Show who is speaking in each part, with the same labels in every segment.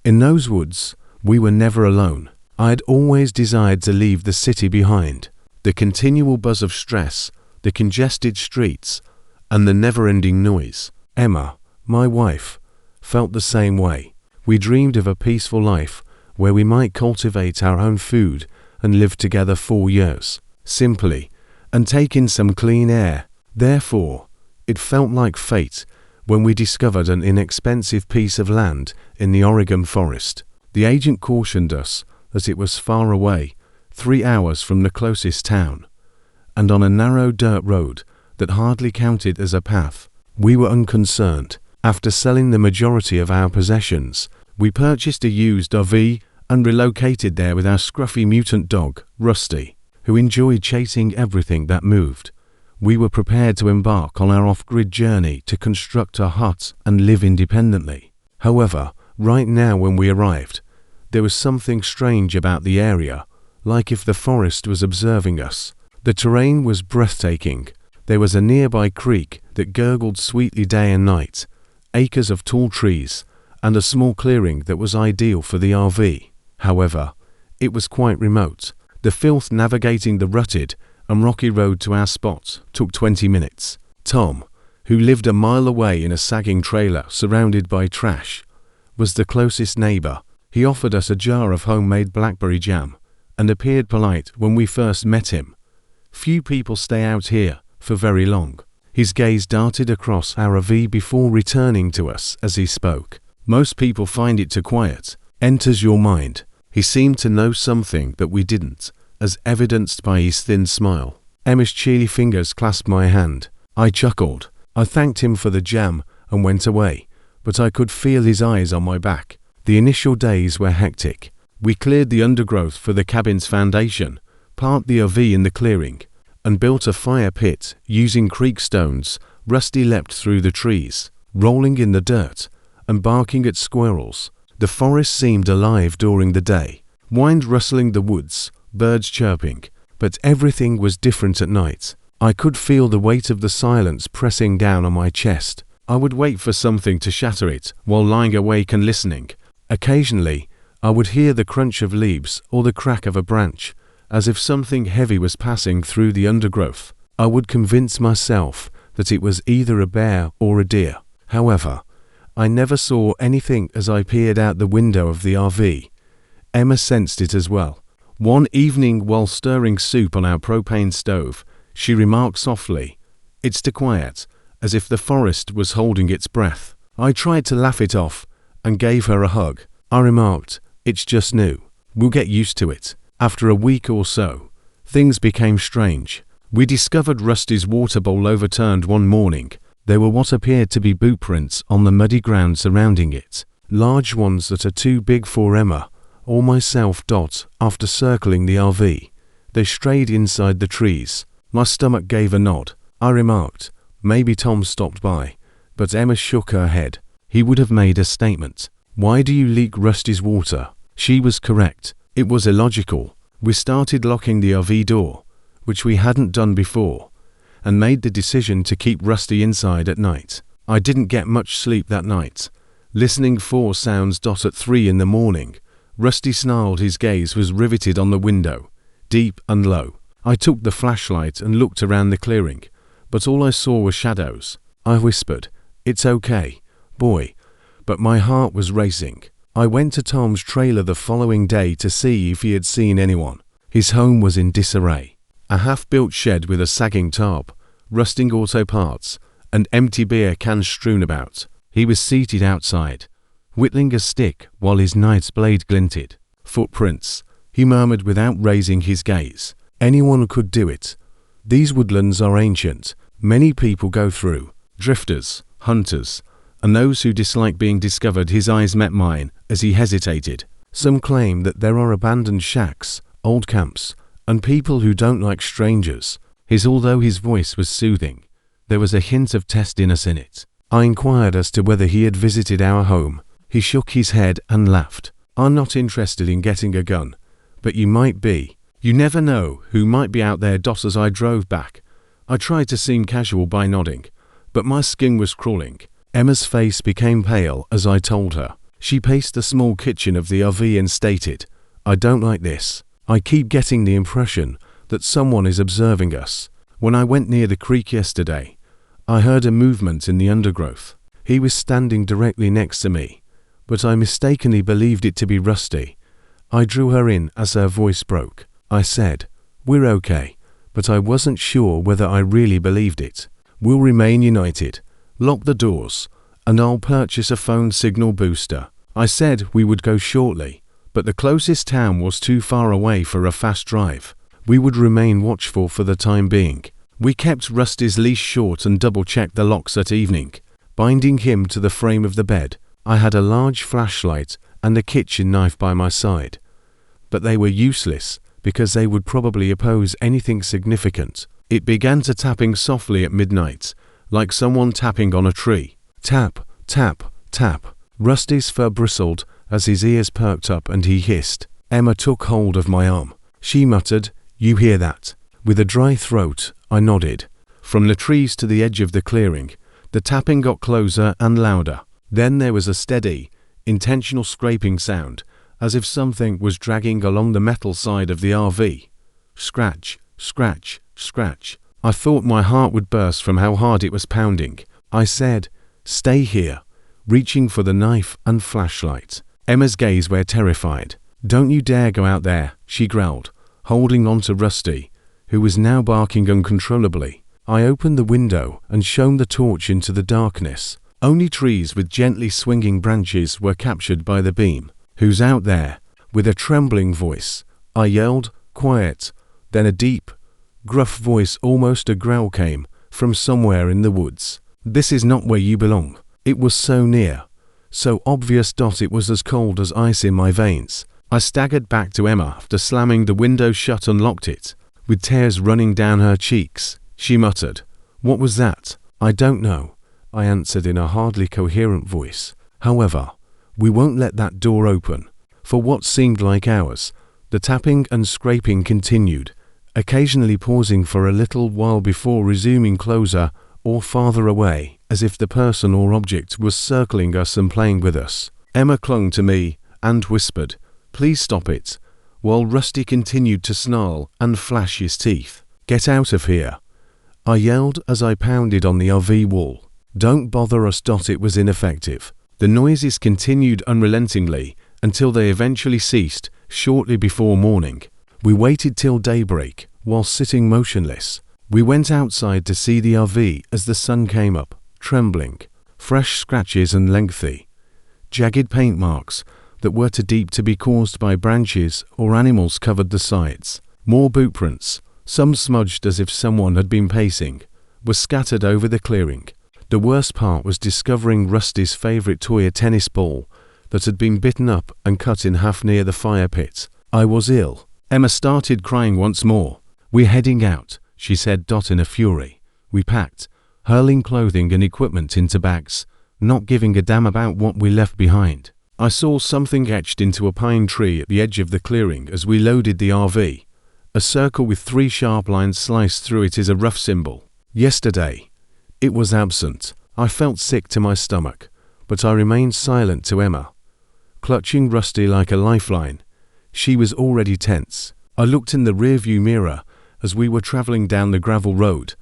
Speaker 1: In those woods, we were never alone. I had always desired to leave the city behind. The continual buzz of stress, the congested streets, and the never-ending noise. Emma, my wife, felt the same way. We dreamed of a peaceful life where we might cultivate our own food and live together 4 years, simply, and take in some clean air. Therefore, it felt like fate when we discovered an inexpensive piece of land in the Oregon forest. The agent cautioned us that it was far away, 3 hours from the closest town, and on a narrow dirt road that hardly counted as a path. We were unconcerned. After selling the majority of our possessions, we purchased a used RV and relocated there with our scruffy mutant dog, Rusty, who enjoyed chasing everything that moved. We were prepared to embark on our off-grid journey to construct a hut and live independently. However, right now when we arrived, there was something strange about the area, like if the forest was observing us. The terrain was breathtaking. There was a nearby creek that gurgled sweetly day and night, acres of tall trees, and a small clearing that was ideal for the RV. However, it was quite remote. The filth navigating the rutted and rocky road to our spot took 20 minutes. Tom, who lived a mile away in a sagging trailer surrounded by trash, was the closest neighbor. He offered us a jar of homemade blackberry jam and appeared polite when we first met him. Few people stay out here for very long. His gaze darted across our RV before returning to us as he spoke. Most people find it too quiet. Enters your mind. He seemed to know something that we didn't, as evidenced by his thin smile. Emma's chilly fingers clasped my hand. I chuckled. I thanked him for the jam and went away, but I could feel his eyes on my back. The initial days were hectic. We cleared the undergrowth for the cabin's foundation, parked the RV in the clearing, and built a fire pit using creek stones. Rusty leapt through the trees, rolling in the dirt and barking at squirrels. The forest seemed alive during the day, wind rustling the woods, birds chirping, but everything was different at night. I could feel the weight of the silence pressing down on my chest. I would wait for something to shatter it while lying awake and listening. Occasionally, I would hear the crunch of leaves or the crack of a branch, as if something heavy was passing through the undergrowth. I would convince myself that it was either a bear or a deer. However, I never saw anything as I peered out the window of the RV. Emma sensed it as well. One evening while stirring soup on our propane stove, she remarked softly, "It's too quiet," as if the forest was holding its breath. I tried to laugh it off and gave her a hug. I remarked, "It's just new. We'll get used to it." After a week or so, things became strange. We discovered Rusty's water bowl overturned one morning. There were what appeared to be boot prints on the muddy ground surrounding it, large ones that are too big for Emma or myself. After circling the RV, they strayed inside the trees. My stomach gave a nod. I remarked, "Maybe Tom stopped by," but Emma shook her head. He would have made a statement. "Why do you leak Rusty's water?" She was correct. It was illogical. We started locking the RV door, which we hadn't done before, and made the decision to keep Rusty inside at night. I didn't get much sleep that night, listening for sounds. At 3 in the morning, Rusty snarled. His gaze was riveted on the window, deep and low. I took the flashlight and looked around the clearing, but all I saw were shadows. I whispered, "It's okay, boy," but my heart was racing. I went to Tom's trailer the following day to see if he had seen anyone. His home was in disarray. A half-built shed with a sagging tarp, rusting auto parts, and empty beer cans strewn about. He was seated outside, whittling a stick while his knife's blade glinted. "Footprints," he murmured without raising his gaze. "Anyone could do it. These woodlands are ancient. Many people go through. Drifters, hunters, and those who dislike being discovered." His eyes met mine as he hesitated. "Some claim that there are abandoned shacks, old camps, and people who don't like strangers." Although his voice was soothing, there was a hint of testiness in it. I inquired as to whether he had visited our home. He shook his head and laughed. "I'm not interested in getting a gun, but you might be. You never know who might be out there." As I drove back, I tried to seem casual by nodding, but my skin was crawling. Emma's face became pale as I told her. She paced the small kitchen of the RV and stated, "I don't like this. I keep getting the impression that someone is observing us. When I went near the creek yesterday, I heard a movement in the undergrowth. He was standing directly next to me, but I mistakenly believed it to be Rusty." I drew her in as her voice broke. I said, "We're okay," but I wasn't sure whether I really believed it. "We'll remain united. Lock the doors, and I'll purchase a phone signal booster." I said we would go shortly, but the closest town was too far away for a fast drive. We would remain watchful for the time being. We kept Rusty's leash short and double-checked the locks at evening. Binding him to the frame of the bed, I had a large flashlight and a kitchen knife by my side. But they were useless because they would probably oppose anything significant. It began to tapping softly at midnight, like someone tapping on a tree. Tap, tap, tap. Rusty's fur bristled as his ears perked up and he hissed. Emma took hold of my arm. She muttered, "You hear that?" With a dry throat, I nodded. From the trees to the edge of the clearing, the tapping got closer and louder. Then there was a steady, intentional scraping sound, as if something was dragging along the metal side of the RV. Scratch, scratch, scratch. I thought my heart would burst from how hard it was pounding. I said, "Stay here," reaching for the knife and flashlight. Emma's gaze were terrified. "Don't you dare go out there," she growled, holding on to Rusty, who was now barking uncontrollably. I opened the window and shone the torch into the darkness. Only trees with gently swinging branches were captured by the beam. "Who's out there?" With a trembling voice, I yelled, "Quiet." Then a deep, gruff voice, almost a growl, came from somewhere in the woods. "This is not where you belong." It was so near, so obvious. It was as cold as ice in my veins. I staggered back to Emma after slamming the window shut and locked it. With tears running down her cheeks, she muttered, "What was that?" "I don't know," I answered in a hardly coherent voice. However, we won't let that door open. For what seemed like hours, the tapping and scraping continued, occasionally pausing for a little while before resuming closer or farther away, as if the person or object was circling us and playing with us. Emma clung to me and whispered, "Please stop it," while Rusty continued to snarl and flash his teeth. "Get out of here," I yelled as I pounded on the RV wall. "Don't bother us." It was ineffective. The noises continued unrelentingly until they eventually ceased shortly before morning. We waited till daybreak while sitting motionless. We went outside to see the RV as the sun came up, trembling. Fresh scratches and lengthy, jagged paint marks that were too deep to be caused by branches or animals covered the sides. More boot prints, some smudged as if someone had been pacing, were scattered over the clearing. The worst part was discovering Rusty's favorite toy, a tennis ball, that had been bitten up and cut in half near the fire pit. I was ill. Emma started crying once more. "We're heading out," she said, in a fury. We packed, hurling clothing and equipment into bags, not giving a damn about what we left behind. I saw something etched into a pine tree at the edge of the clearing as we loaded the RV. A circle with 3 sharp lines sliced through it is a rough symbol. Yesterday, it was absent. I felt sick to my stomach, but I remained silent to Emma, clutching Rusty like a lifeline. She was already tense. I looked in the rearview mirror as we were traveling down the gravel road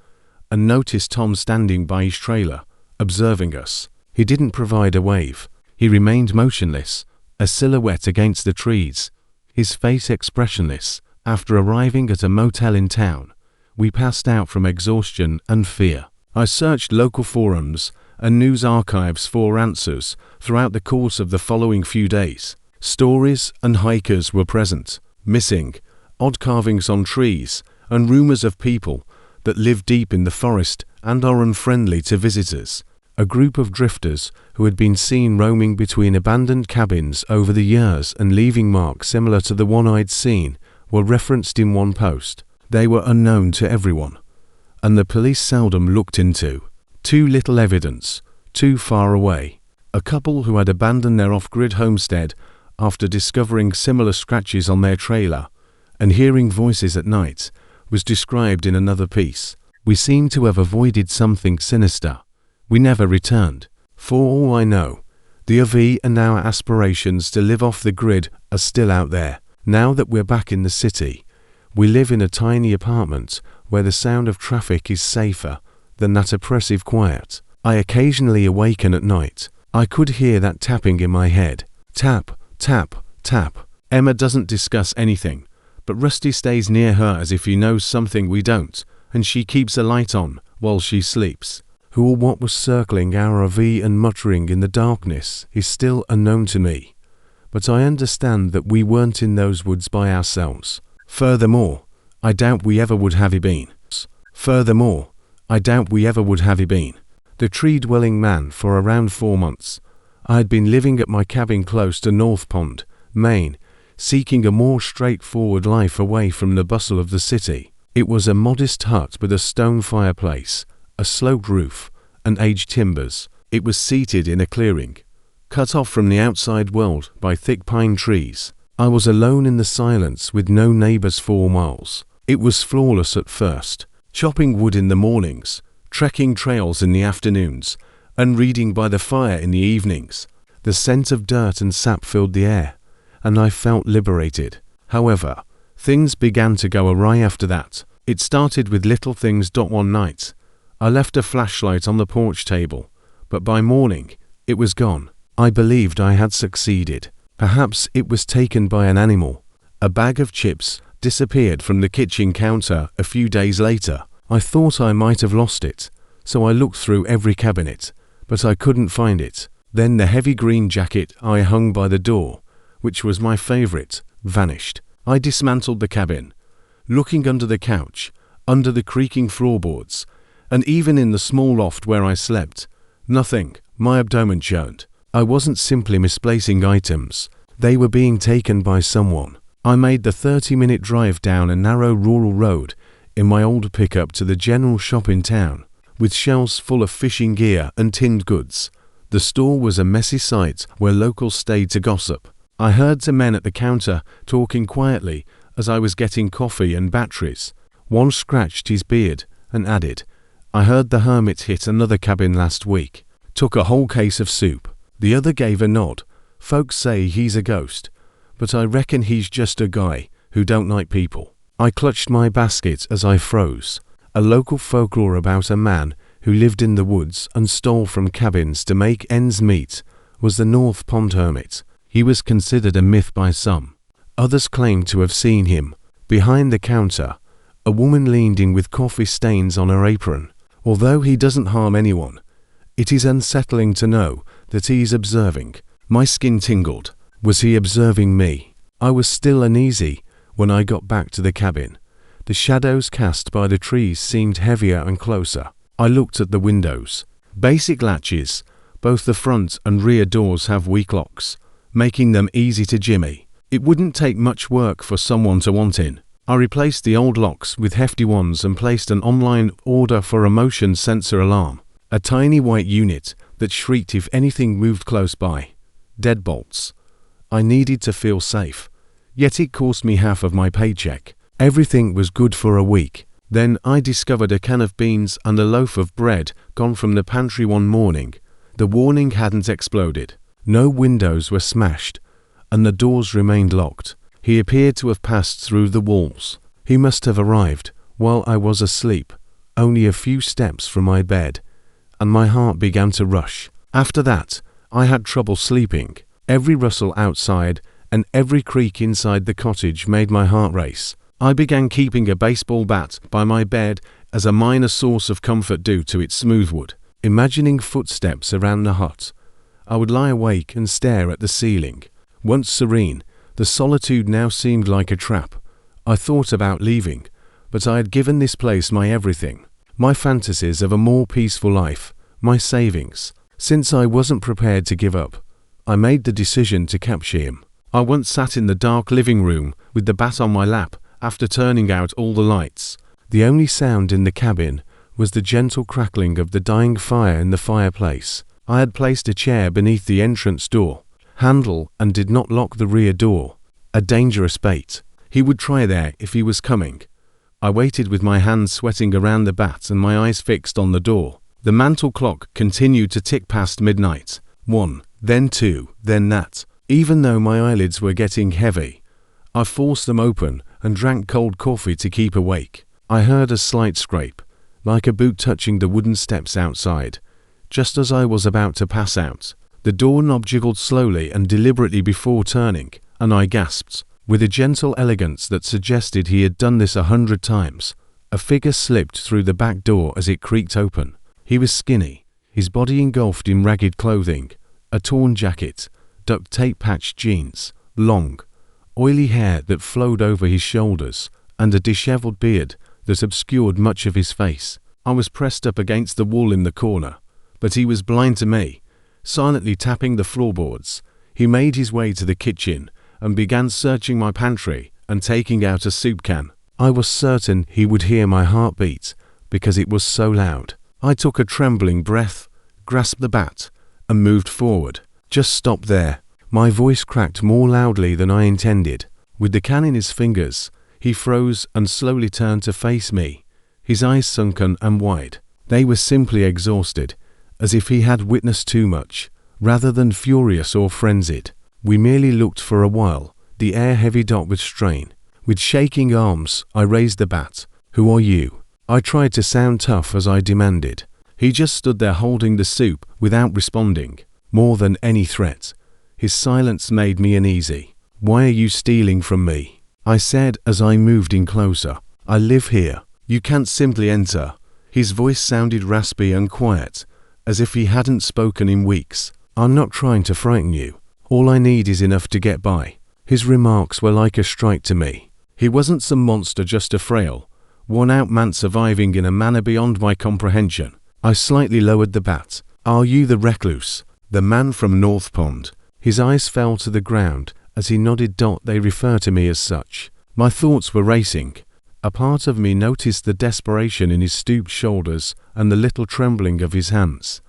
Speaker 1: and noticed Tom standing by his trailer, observing us. He didn't provide a wave. He remained motionless, a silhouette against the trees, his face expressionless. After arriving at a motel in town, we passed out from exhaustion and fear. I searched local forums and news archives for answers throughout the course of the following few days. Stories and hikers were present, missing, odd carvings on trees, and rumors of people that live deep in the forest and are unfriendly to visitors. A group of drifters who had been seen roaming between abandoned cabins over the years and leaving marks similar to the one I'd seen were referenced in one post. They were unknown to everyone, and the police seldom looked into. Too little evidence, too far away. A couple who had abandoned their off-grid homestead after discovering similar scratches on their trailer and hearing voices at night was described in another piece. We seem to have avoided something sinister. We never returned. For all I know, The RV and our aspirations to live off the grid are still out there. Now that we're back in the city, we live in a tiny apartment where the sound of traffic is safer than that oppressive quiet. I occasionally awaken at night. I could hear that tapping in my head. Tap, tap, tap. Emma doesn't discuss anything, but Rusty stays near her as if he knows something we don't, and she keeps a light on while she sleeps. Who or what was circling our RV and muttering in the darkness is still unknown to me, but I understand that we weren't in those woods by ourselves. Furthermore, I doubt we ever would have been. The tree-dwelling man for around 4 months. I had been living at my cabin close to North Pond, Maine, seeking a more straightforward life away from the bustle of the city. It was a modest hut with a stone fireplace, a sloped roof, and aged timbers. It was seated in a clearing, cut off from the outside world by thick pine trees. I was alone in the silence with no neighbors 4 miles. It was flawless at first, chopping wood in the mornings, trekking trails in the afternoons, and reading by the fire in the evenings. The scent of dirt and sap filled the air, and I felt liberated. However, things began to go awry after that. It started with little things. One night, I left a flashlight on the porch table, but by morning, it was gone. I believed I had succeeded. Perhaps it was taken by an animal. A bag of chips disappeared from the kitchen counter a few days later. I thought I might have lost it, so I looked through every cabinet, but I couldn't find it. Then the heavy green jacket I hung by the door, which was my favorite, vanished. I dismantled the cabin, looking under the couch, under the creaking floorboards, and even in the small loft where I slept. Nothing. My abdomen churned. I wasn't simply misplacing items. They were being taken by someone. I made the 30-minute drive down a narrow rural road in my old pickup to the general shop in town, with shelves full of fishing gear and tinned goods. The store was a messy sight where locals stayed to gossip. I heard the men at the counter talking quietly as I was getting coffee and batteries. One scratched his beard and added, "I heard the hermit hit another cabin last week. Took a whole case of soup." The other gave a nod. "Folks say he's a ghost, but I reckon he's just a guy who don't like people." I clutched my basket as I froze. A local folklore about a man who lived in the woods and stole from cabins to make ends meet was the North Pond Hermit. He was considered a myth by some. Others claimed to have seen him. Behind the counter, a woman leaned in with coffee stains on her apron. Although he doesn't harm anyone, it is unsettling to know that he is observing. My skin tingled. Was he observing me? I was still uneasy when I got back to the cabin. The shadows cast by the trees seemed heavier and closer. I looked at the windows. Basic latches. Both the front and rear doors have weak locks, making them easy to jimmy. It wouldn't take much work for someone to want in. I replaced the old locks with hefty ones and placed an online order for a motion sensor alarm, a tiny white unit that shrieked if anything moved close by. Deadbolts. I needed to feel safe, yet it cost me half of my paycheck. Everything was good for a week. Then I discovered a can of beans and a loaf of bread gone from the pantry one morning. The warning hadn't exploded. No windows were smashed, and the doors remained locked. He appeared to have passed through the walls. He must have arrived while I was asleep, only a few steps from my bed, and my heart began to rush. After that, I had trouble sleeping. Every rustle outside and every creak inside the cottage made my heart race. I began keeping a baseball bat by my bed as a minor source of comfort due to its smooth wood. Imagining footsteps around the hut, I would lie awake and stare at the ceiling. Once serene, the solitude now seemed like a trap. I thought about leaving, but I had given this place my everything, my fantasies of a more peaceful life, my savings. Since I wasn't prepared to give up, I made the decision to capture him. I once sat in the dark living room with the bat on my lap after turning out all the lights. The only sound in the cabin was the gentle crackling of the dying fire in the fireplace. I had placed a chair beneath the entrance door handle and did not lock the rear door. A dangerous bait. He would try there if he was coming. I waited with my hands sweating around the bat and my eyes fixed on the door. The mantel clock continued to tick past midnight. 1. then two, then that. Even though my eyelids were getting heavy, I forced them open and drank cold coffee to keep awake. I heard a slight scrape, like a boot touching the wooden steps outside. Just as I was about to pass out, the doorknob jiggled slowly and deliberately before turning, and I gasped. With a gentle elegance that suggested he had done this 100 times, a figure slipped through the back door as it creaked open. He was skinny, his body engulfed in ragged clothing, a torn jacket, duct tape-patched jeans, long, oily hair that flowed over his shoulders, and a disheveled beard that obscured much of his face. I was pressed up against the wall in the corner, but he was blind to me. Silently tapping the floorboards, he made his way to the kitchen and began searching my pantry and taking out a soup can. I was certain he would hear my heartbeat because it was so loud. I took a trembling breath, grasped the bat, and moved forward. Just stop there. My voice cracked more loudly than I intended. With the can in his fingers, he froze and slowly turned to face me, his eyes sunken and wide. They were simply exhausted, as if he had witnessed too much, rather than furious or frenzied. We merely looked for a while, the air heavy with strain. With shaking arms, I raised the bat. "Who are you?" I tried to sound tough as I demanded. He just stood there holding the soup without responding. More than any threat, his silence made me uneasy. "Why are you stealing from me?" I said as I moved in closer. "I live here. You can't simply enter." His voice sounded raspy and quiet, as if he hadn't spoken in weeks. "I'm not trying to frighten you. All I need is enough to get by." His remarks were like a strike to me. He wasn't some monster, just a frail, worn-out man surviving in a manner beyond my comprehension. I slightly lowered the bat. "Are you the recluse? The man from North Pond?" His eyes fell to the ground as he nodded. "They refer to me as such." My thoughts were racing. A part of me noticed the desperation in his stooped shoulders and the little trembling of his hands.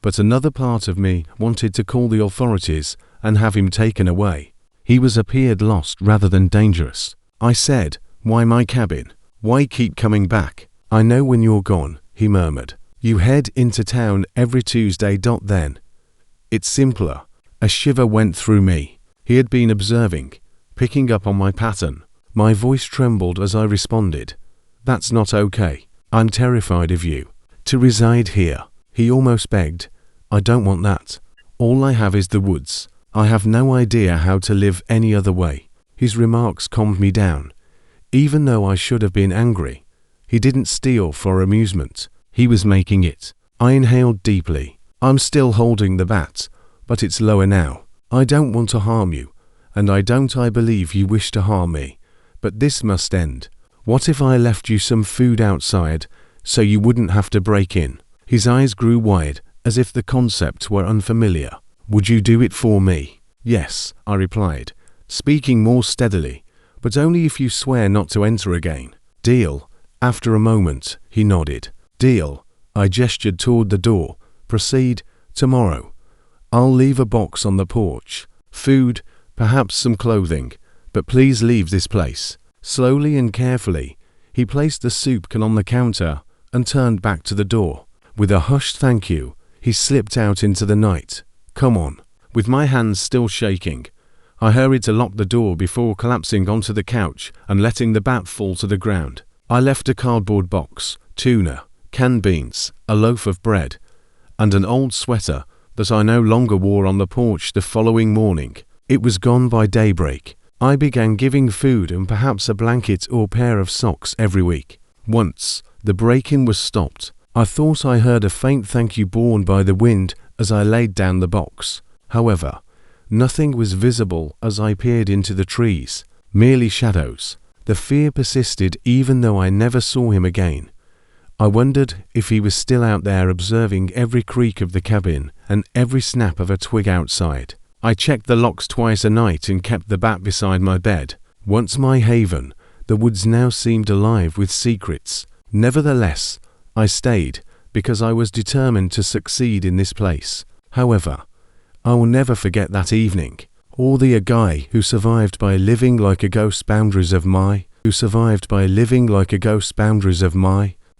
Speaker 1: But another part of me wanted to call the authorities and have him taken away. He appeared lost rather than dangerous. I said, "Why my cabin? Why keep coming back?" "I know when you're gone," he murmured. "You head into town every Tuesday. Then. It's simpler." A shiver went through me. He had been observing, picking up on my pattern. My voice trembled as I responded. "That's not okay. I'm terrified of you. To reside here." He almost begged. "I don't want that. All I have is the woods. I have no idea how to live any other way." His remarks calmed me down. Even though I should have been angry, he didn't steal for amusement. He was making it. I inhaled deeply. "I'm still holding the bat, but it's lower now. I don't want to harm you, and I believe you wish to harm me. But this must end. What if I left you some food outside so you wouldn't have to break in?" His eyes grew wide, as if the concept were unfamiliar. "Would you do it for me?" "Yes," I replied, speaking more steadily, "but only if you swear not to enter again." "Deal." After a moment, he nodded. "Deal." I gestured toward the door. "Proceed tomorrow. I'll leave a box on the porch. Food, perhaps some clothing, but please leave this place." Slowly and carefully, he placed the soup can on the counter and turned back to the door. With a hushed thank you, he slipped out into the night. "Come on." With my hands still shaking, I hurried to lock the door before collapsing onto the couch and letting the bat fall to the ground. I left a cardboard box, tuna, canned beans, a loaf of bread, and an old sweater that I no longer wore on the porch the following morning. It was gone by daybreak. I began giving food and perhaps a blanket or pair of socks every week. Once, the break-in was stopped. I thought I heard a faint thank you borne by the wind as I laid down the box. However, nothing was visible as I peered into the trees, merely shadows. The fear persisted even though I never saw him again. I wondered if he was still out there observing every creak of the cabin and every snap of a twig outside. I checked the locks twice a night and kept the bat beside my bed. Once my haven, the woods now seemed alive with secrets. Nevertheless, I stayed because I was determined to succeed in this place. However, I will never forget that evening, or the guy who survived by living like a ghost boundaries of my,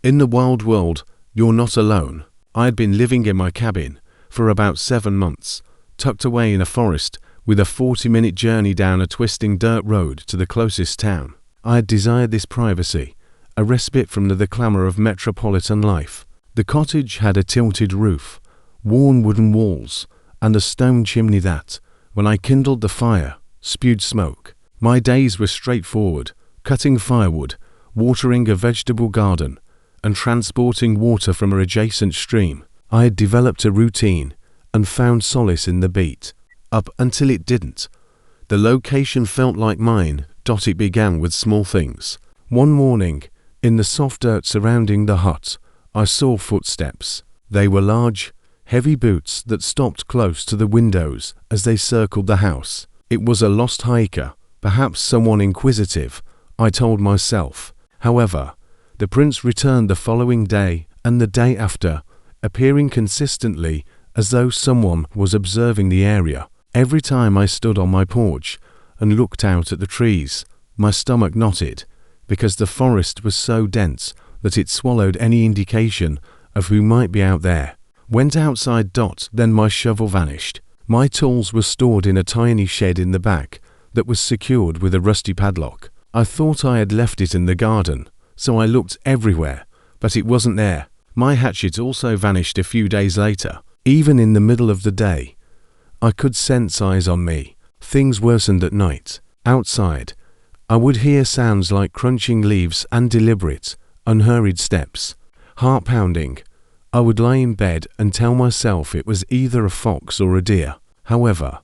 Speaker 1: In the wild world, you're not alone. I had been living in my cabin for about 7 months, tucked away in a forest, with a 40-minute journey down a twisting dirt road to the closest town. I had desired this privacy, a respite from the clamour of metropolitan life. The cottage had a tilted roof, worn wooden walls, and a stone chimney that, when I kindled the fire, spewed smoke. My days were straightforward, cutting firewood, watering a vegetable garden, and transporting water from an adjacent stream. I had developed a routine and found solace in the beat, up until it didn't. The location felt like mine. It began with small things. One morning, in the soft dirt surrounding the hut, I saw footsteps. They were large, heavy boots that stopped close to the windows as they circled the house. It was a lost hiker, perhaps someone inquisitive, I told myself. However, the prints returned the following day and the day after, appearing consistently as though someone was observing the area. Every time I stood on my porch and looked out at the trees, my stomach knotted, because the forest was so dense that it swallowed any indication of who might be out there. Went outside. Then my shovel vanished. My tools were stored in a tiny shed in the back that was secured with a rusty padlock. I thought I had left it in the garden, so I looked everywhere, but it wasn't there. My hatchet also vanished a few days later. Even in the middle of the day, I could sense eyes on me. Things worsened at night. Outside, I would hear sounds like crunching leaves and deliberate, unhurried steps. Heart pounding. I would lie in bed and tell myself it was either a fox or a deer. However,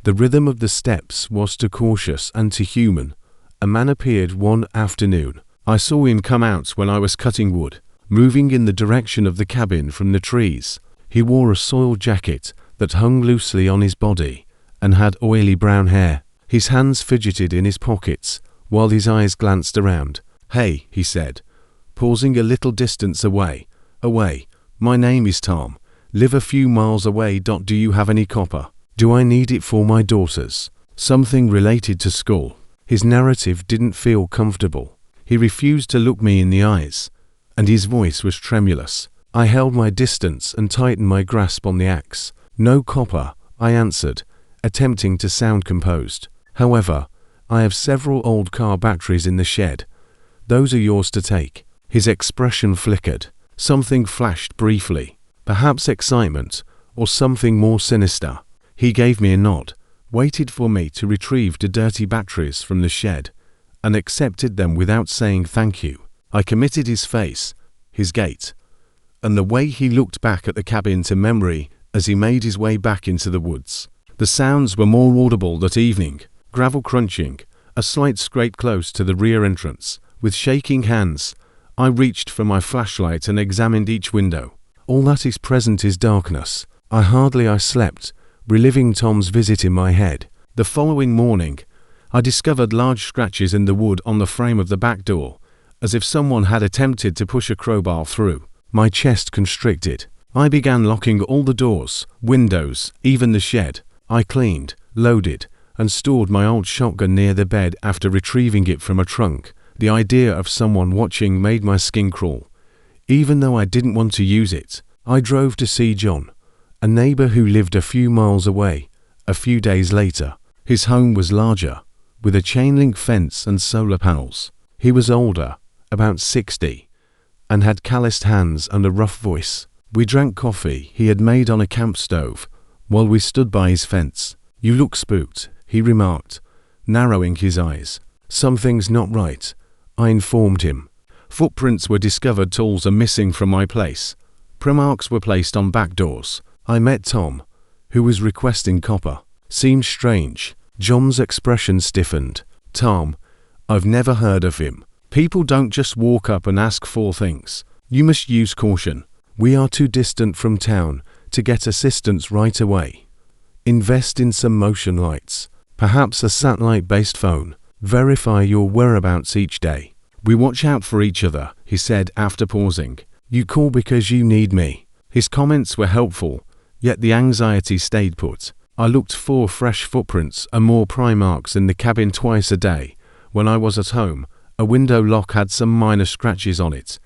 Speaker 1: the rhythm of the steps was too cautious and too human. A man appeared one afternoon. I saw him come out when I was cutting wood, moving in the direction of the cabin from the trees. He wore a soiled jacket that hung loosely on his body and had oily brown hair. His hands fidgeted in his pockets while his eyes glanced around. "Hey," he said, pausing a little distance away. My name is Tom. Live a few miles away. Do you have any copper? Do I need it for my daughters? Something related to school." His narrative didn't feel comfortable. He refused to look me in the eyes, and his voice was tremulous. I held my distance and tightened my grasp on the axe. "No copper," I answered, attempting to sound composed. "However, I have several old car batteries in the shed. Those are yours to take." His expression flickered. Something flashed briefly, perhaps excitement or something more sinister. He gave me a nod, waited for me to retrieve the dirty batteries from the shed, and accepted them without saying thank you. I committed his face, his gait, and the way he looked back at the cabin to memory as he made his way back into the woods. The sounds were more audible that evening. Gravel crunching, a slight scrape close to the rear entrance. With shaking hands, I reached for my flashlight and examined each window. All that is present is darkness. I slept, reliving Tom's visit in my head. The following morning, I discovered large scratches in the wood on the frame of the back door, as if someone had attempted to push a crowbar through. My chest constricted. I began locking all the doors, windows, even the shed. I cleaned, loaded, and stored my old shotgun near the bed after retrieving it from a trunk. The idea of someone watching made my skin crawl. Even though I didn't want to use it, I drove to see John, a neighbor who lived a few miles away. A few days later, his home was larger, with a chain-link fence and solar panels. He was older, about 60, and had calloused hands and a rough voice. We drank coffee he had made on a camp stove while we stood by his fence. "You look spooked," he remarked, narrowing his eyes. "Something's not right," I informed him. Footprints were discovered. Tools are missing from my place. Marks were placed on back doors. I met Tom, who was requesting copper. Seemed strange. John's expression stiffened. "Tom, I've never heard of him. People don't just walk up and ask for things. You must use caution. We are too distant from town to get assistance right away. Invest in some motion lights, perhaps a satellite-based phone. Verify your whereabouts each day. We watch out for each other," he said after pausing. "You call because you need me." His comments were helpful, yet the anxiety stayed put. I looked for fresh footprints and more pry marks in the cabin twice a day. When I was at home, a window lock had some minor scratches on it,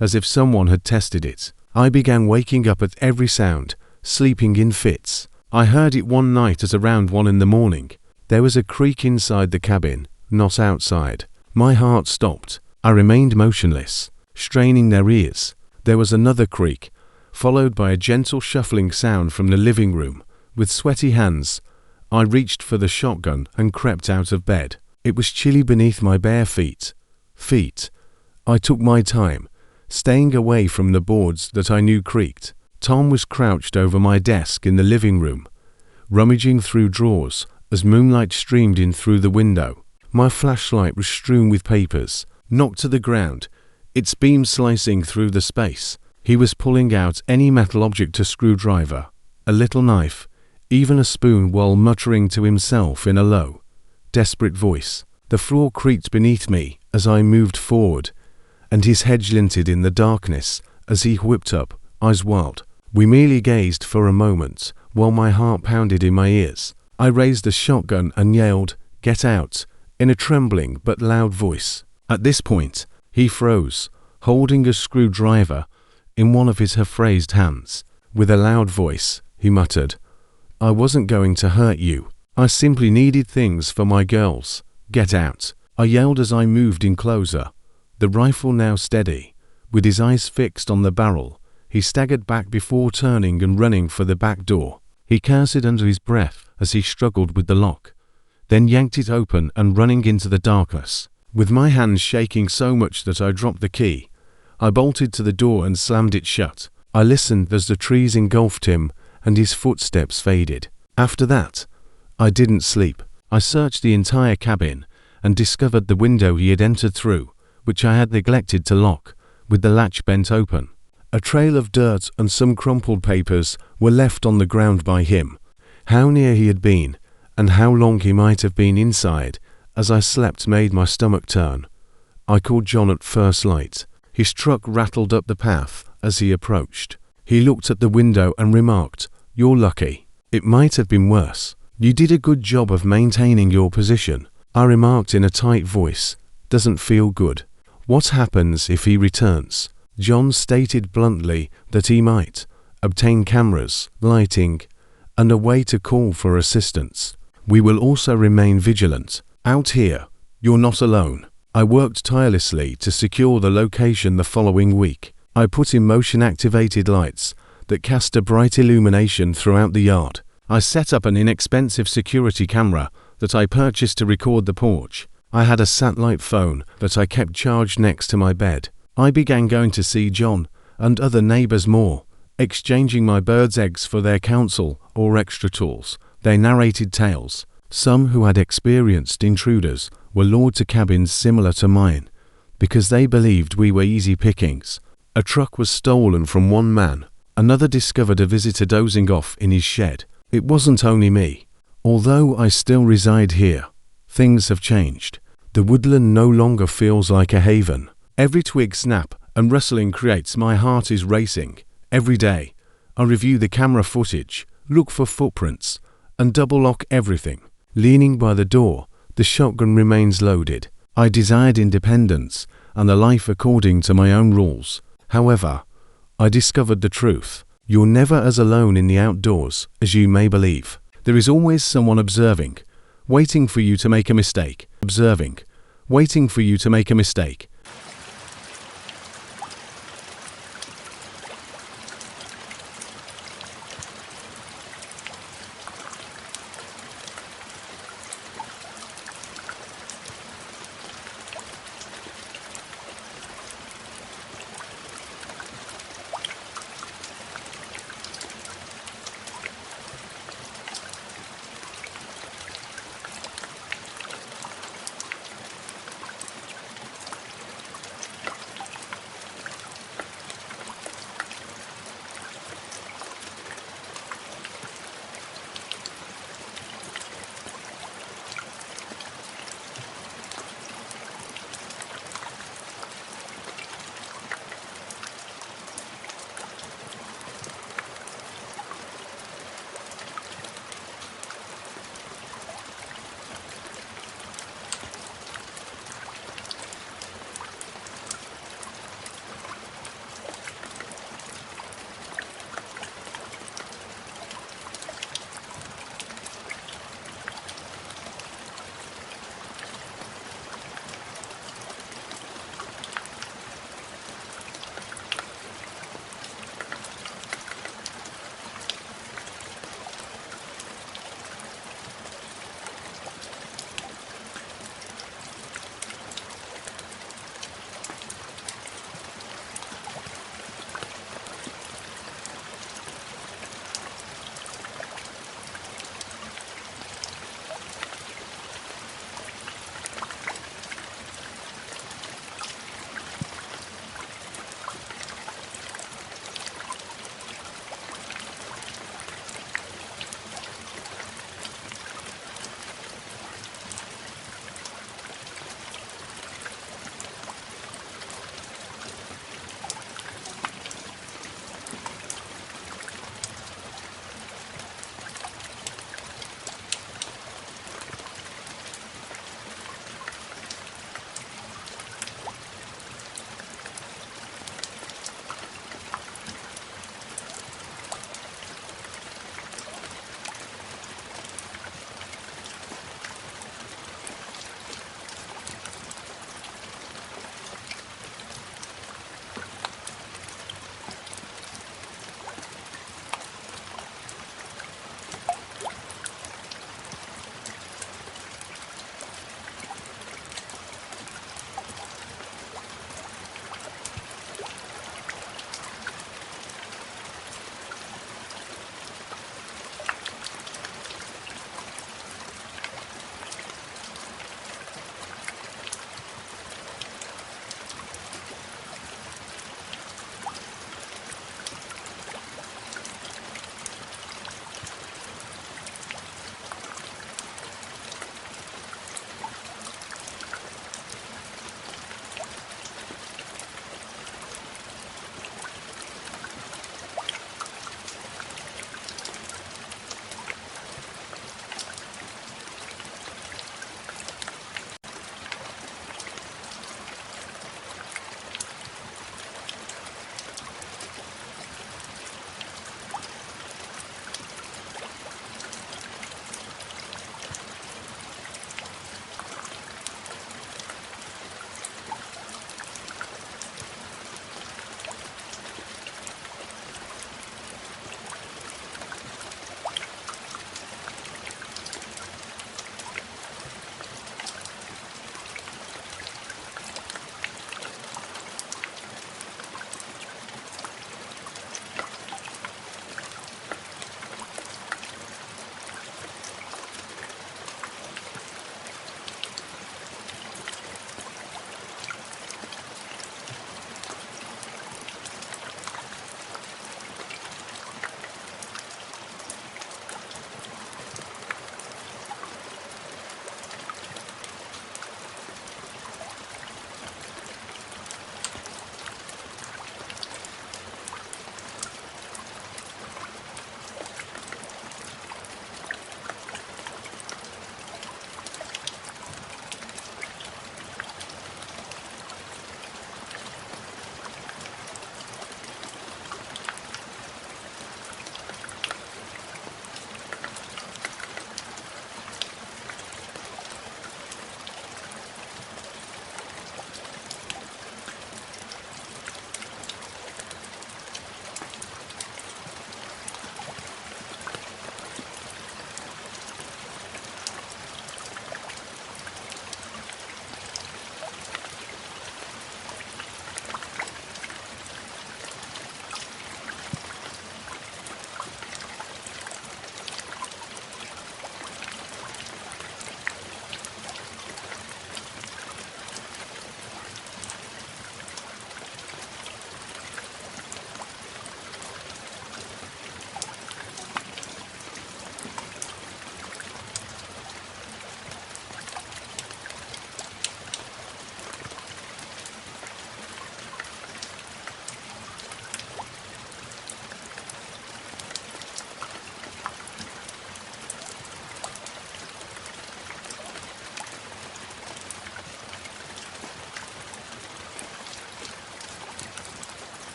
Speaker 1: as if someone had tested it. I began waking up at every sound, sleeping in fits. I heard it one night at around 1 in the morning. There was a creak inside the cabin, not outside. My heart stopped. I remained motionless, straining their ears. There was another creak, followed by a gentle shuffling sound from the living room. With sweaty hands, I reached for the shotgun and crept out of bed. It was chilly beneath my bare feet. I took my time, staying away from the boards that I knew creaked. Tom was crouched over my desk in the living room, rummaging through drawers as moonlight streamed in through the window. My flashlight was strewn with papers, knocked to the ground, its beam slicing through the space. He was pulling out any metal object, a screwdriver, a little knife, even a spoon, while muttering to himself in a low, desperate voice. The floor creaked beneath me as I moved forward, and his head glinted in the darkness as he whipped up, eyes wild. We merely gazed for a moment while my heart pounded in my ears. I raised the shotgun and yelled, "Get out," in a trembling but loud voice. At this point, he froze, holding a screwdriver in one of his half-raised hands. With a loud voice, he muttered, "I wasn't going to hurt you. I simply needed things for my girls. Get out." I yelled as I moved in closer, the rifle now steady. With his eyes fixed on the barrel, he staggered back before turning and running for the back door. He cursed under his breath as he struggled with the lock, then yanked it open and running into the darkness. With my hands shaking so much that I dropped the key, I bolted to the door and slammed it shut. I listened as the trees engulfed him and his footsteps faded. After that, I didn't sleep. I searched the entire cabin and discovered the window he had entered through, which I had neglected to lock, with the latch bent open. A trail of dirt and some crumpled papers were left on the ground by him. How near he had been, and how long he might have been inside, as I slept, made my stomach turn. I called John at first light. His truck rattled up the path as he approached. He looked at the window and remarked, "You're lucky. It might have been worse. You did a good job of maintaining your position." I remarked in a tight voice, "Doesn't feel good." "What happens if he returns?" John stated bluntly that he might obtain cameras, lighting, and a way to call for assistance. "We will also remain vigilant. Out here, you're not alone." I worked tirelessly to secure the location the following week. I put in motion-activated lights that cast a bright illumination throughout the yard. I set up an inexpensive security camera that I purchased to record the porch. I had a satellite phone that I kept charged next to my bed. I began going to see John and other neighbors more, exchanging my birds' eggs for their counsel or extra tools. They narrated tales. Some who had experienced intruders were lured to cabins similar to mine because they believed we were easy pickings. A truck was stolen from one man. Another discovered a visitor dozing off in his shed. It wasn't only me. Although I still reside here, things have changed. The woodland no longer feels like a haven. Every twig snap and rustling creates my heart is racing. Every day, I review the camera footage, look for footprints, and double lock everything. Leaning by the door, the shotgun remains loaded. I desired independence and a life according to my own rules. However, I discovered the truth. You're never as alone in the outdoors as you may believe. There is always someone observing, waiting for you to make a mistake. Observing, waiting for you to make a mistake.